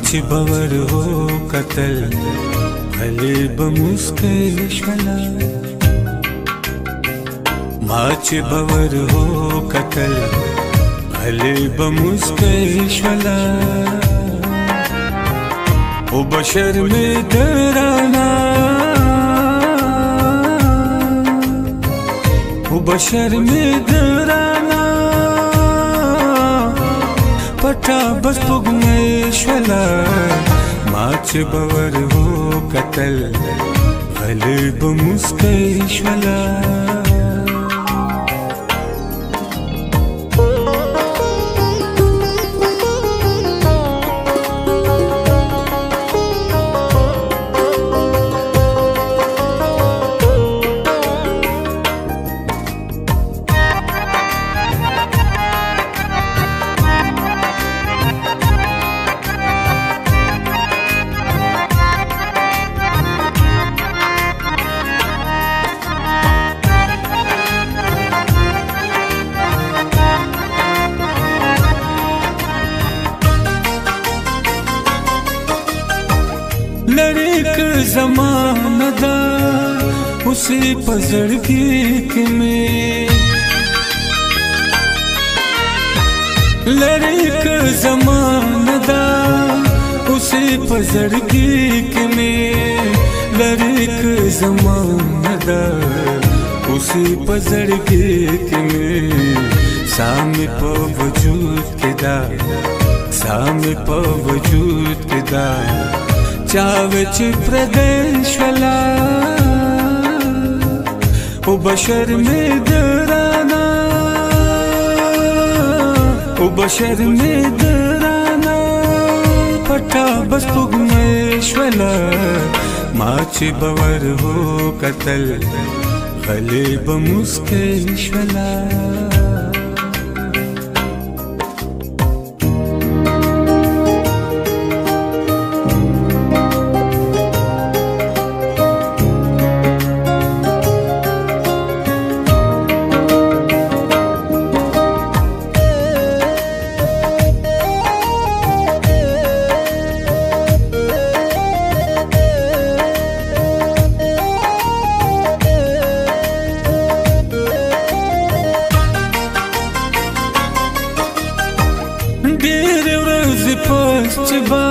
چې باور هو قتل غلی به مسکی شولا ما چې باور هو قتل غلی به مسکی شولا او بشر می درانا او بشر می درانا پټا بس پګمې شولا ما چې باور هو قتل غلی به مسکی شولا لریک زمانه دا اسی پزړګي کې مې لریک زمانه دا اسی پزړګي کې مې لریک زمانه دا اسی پزړګي کې مې سامي په وجود کې دا سامي په وجود کې دا چاوه چې پردیش ولا او بشر می درانا او بشر می درانا پټا بس پګمې شولا ما چې باور هو قتل غلی به مسکی شولا پس چې با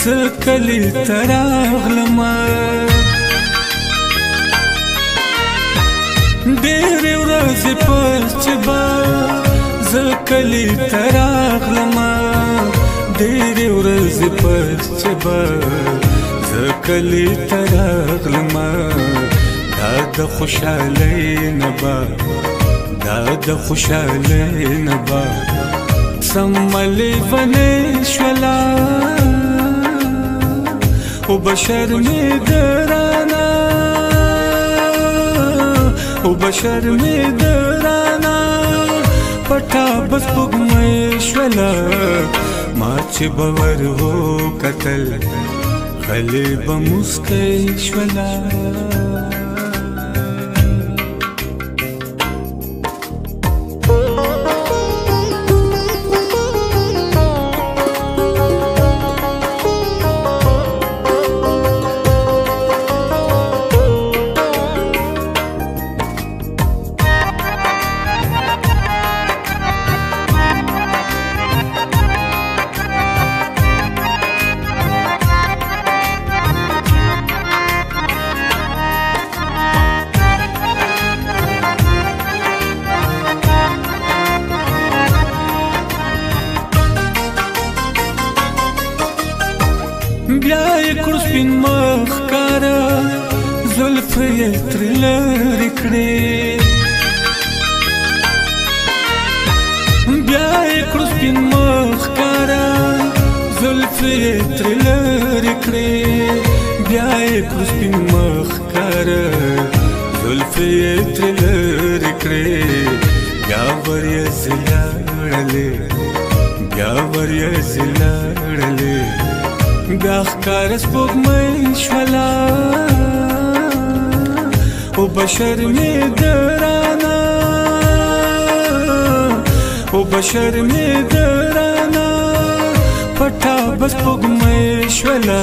څه کلی تراغلما ډېرې ورځې پس چې با زه کلی تراغلما ډېرې ورځې پس چې با زه کلی تراغلما دا د خوشحالۍ نه با دا د خوشحالۍ نه با سملی ونی شولا او بشر می درانا او بشر می درانا پټا بس پګمې شولا ما چې باور هو قتل غلی به مسکی شولا بیا یې کړو سپین مخ کاره زلفې یې ترې لرې کړې بیا یې کړو سپین مخ کاره زلفې یې ترې لرې کړې بیا یې کړو سپین مخ کاره زلفې یې ترې لرې کړې بیا ور یې زلاړلې بیا ور یې زلاړلې بیا ښکار سپوږمۍ شولا او بشر می درانا او بشر می درانا پټا بس پګمې شولا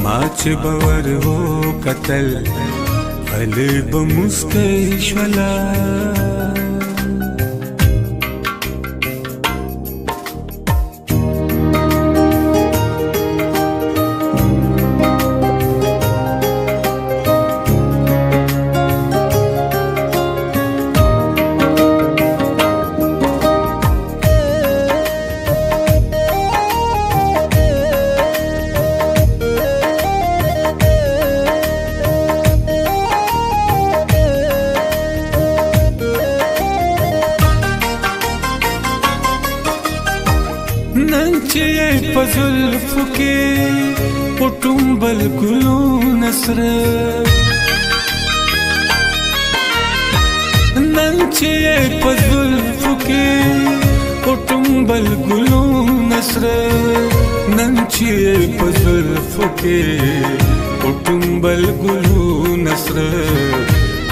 ما چې باور هو قتل قلب مسکې شولا نن چې په زلفو کې پټوم بلګلو نسره نن چې په زلفو کې پټوم بلګلو نسره نن چې په زلفو کې پټوم بلګلو نسره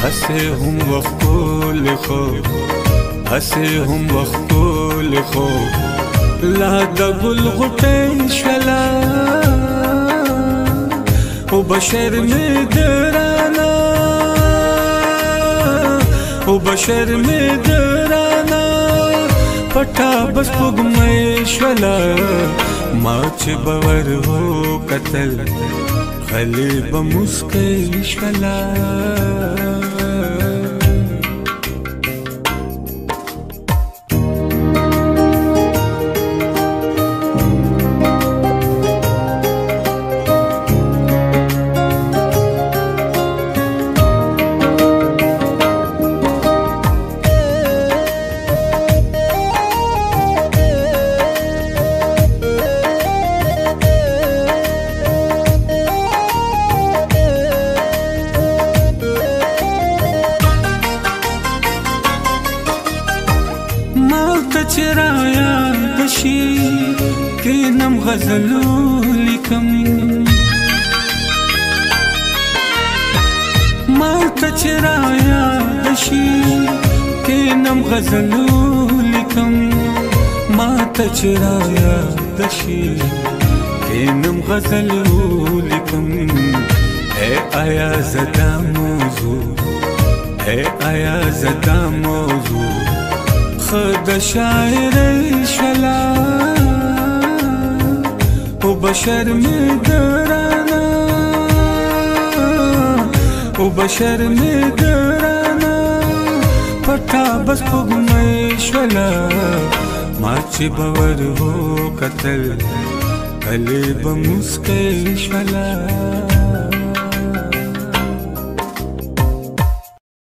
هسه هم وخت لخو هسه هم وخت لخو لا د ګل غټې شلا او بشر می درانا او بشر می درانا پټا بس پګمې شلا ما چې باور هو قتل قلب مسکې شلا چرایا دشي کینم غزلو لیکم ما ته چرایا دشي کینم غزلو لیکم ما ته چرایا دشي کینم غزلو لیکم اے آیا زدا موضوع اے آیا زدا موضوع خد شاعر شلا او بشر می درانا او بشر می درانا پټا بس پګمې شلا ما چې باور هو قتل قلب مسکې شلا